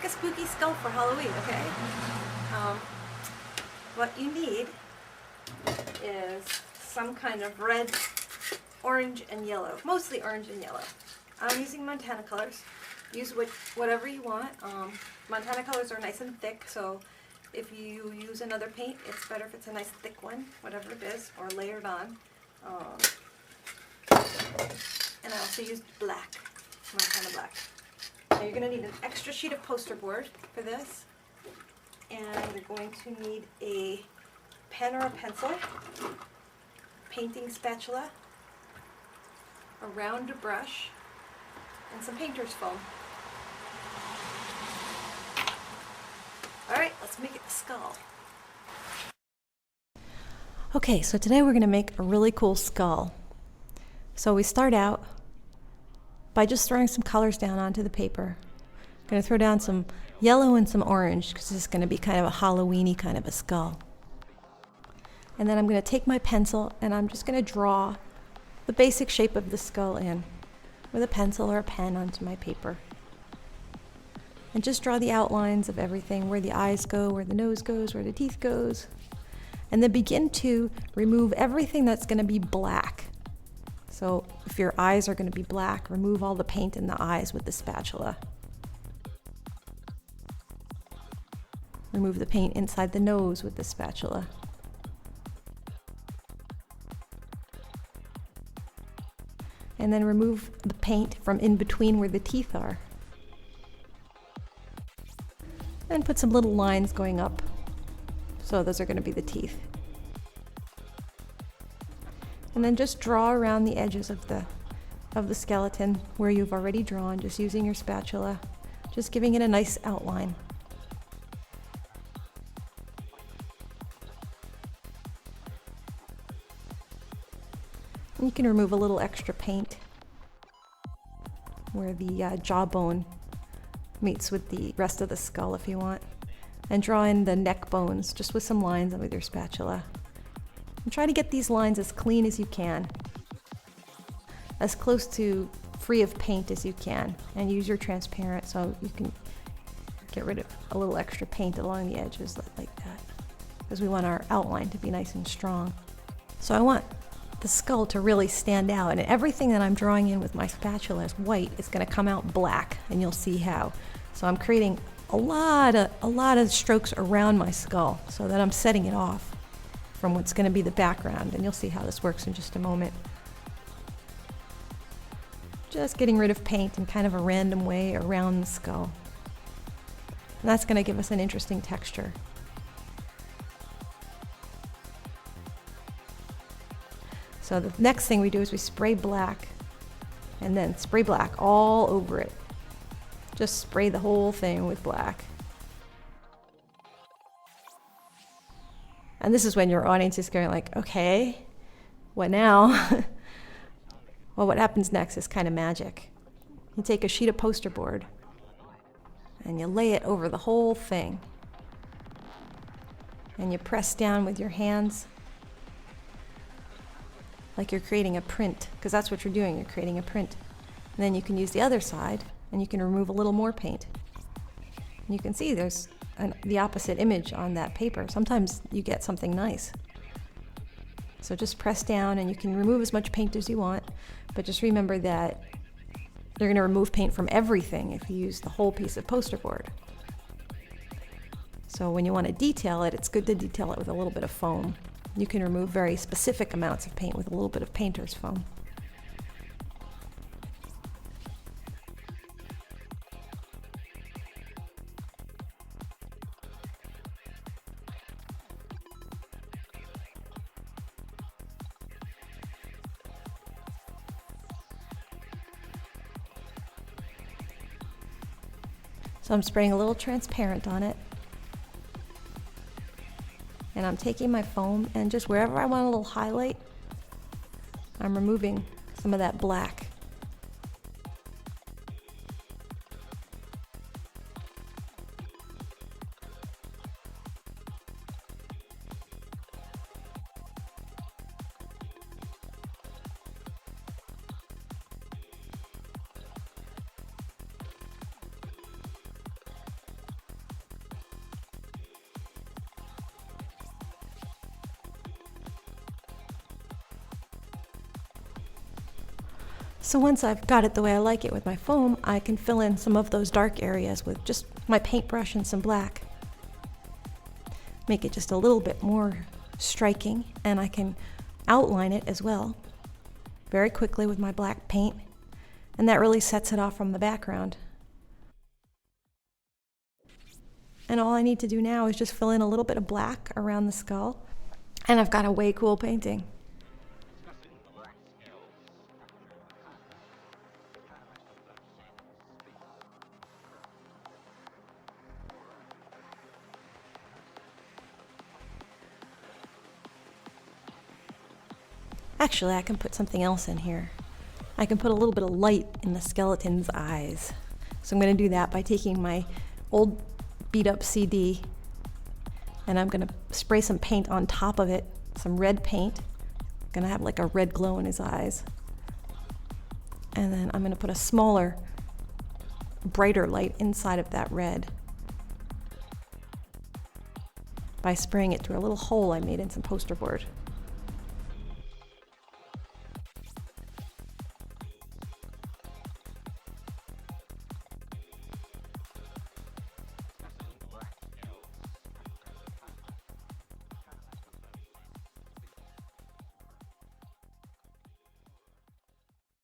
make a spooky skull for Halloween, okay? What you need is some kind of red, orange, and yellow. Mostly orange and yellow. I'm using Montana colors. Use whatever you want. Montana colors are nice and thick, so if you use another paint, it's better if it's a nice thick one, whatever it is, or layered on. And I also used black, Montana black. Now you're going to need an extra sheet of poster board for this, and you're going to need a pen or a pencil, painting spatula, a round brush, and some painter's foam. Alright, let's make it a skull. Okay, so today we're going to make a really cool skull. So we start out by just throwing some colors down onto the paper. I'm going to throw down some yellow and some orange because this is going to be kind of a Halloween-y kind of a skull. And then I'm going to take my pencil and I'm just going to draw the basic shape of the skull in with a pencil or a pen onto my paper. And just draw the outlines of everything, where the eyes go, where the nose goes, where the teeth goes. And then begin to remove everything that's going to be black. So if your eyes are going to be black, remove all the paint in the eyes with the spatula. Remove the paint inside the nose with the spatula. And then remove the paint from in between where the teeth are. And put some little lines going up. So those are going to be the teeth. And then just draw around the edges of the skeleton where you've already drawn, just using your spatula, just giving it a nice outline. And you can remove a little extra paint where the jawbone meets with the rest of the skull if you want. And draw in the neck bones just with some lines with your spatula. And try to get these lines as clean as you can, as close to free of paint as you can, and use your transparent so you can get rid of a little extra paint along the edges like that, because we want our outline to be nice and strong. So I want the skull to really stand out, and everything that I'm drawing in with my spatula is white. It's going to come out black, and you'll see how. So I'm creating a lot of strokes around my skull so that I'm setting it off from what's going to be the background, and you'll see how this works in just a moment. Just getting rid of paint in kind of a random way around the skull. And that's going to give us an interesting texture. So the next thing we do is we spray black, and then spray black all over it. Just spray the whole thing with black. And this is when your audience is going like, okay, what now? Well, what happens next is kind of magic. You take a sheet of poster board and you lay it over the whole thing. And you press down with your hands like you're creating a print, because that's what you're doing, you're creating a print. And then you can use the other side and you can remove a little more paint. And you can see there's the opposite image on that paper. Sometimes you get something nice. So just press down and you can remove as much paint as you want, but just remember that you're going to remove paint from everything if you use the whole piece of poster board. So when you want to detail it, it's good to detail it with a little bit of foam. You can remove very specific amounts of paint with a little bit of painter's foam. So I'm spraying a little transparent on it. And I'm taking my foam and just wherever I want a little highlight, I'm removing some of that black. So once I've got it the way I like it with my foam, I can fill in some of those dark areas with just my paintbrush and some black. Make it just a little bit more striking, and I can outline it as well very quickly with my black paint, and that really sets it off from the background. And all I need to do now is just fill in a little bit of black around the skull, and I've got a way cool painting. Actually, I can put something else in here. I can put a little bit of light in the skeleton's eyes. So I'm going to do that by taking my old beat up CD, and I'm going to spray some paint on top of it, some red paint. I'm going to have like a red glow in his eyes. And then I'm going to put a smaller, brighter light inside of that red by spraying it through a little hole I made in some poster board.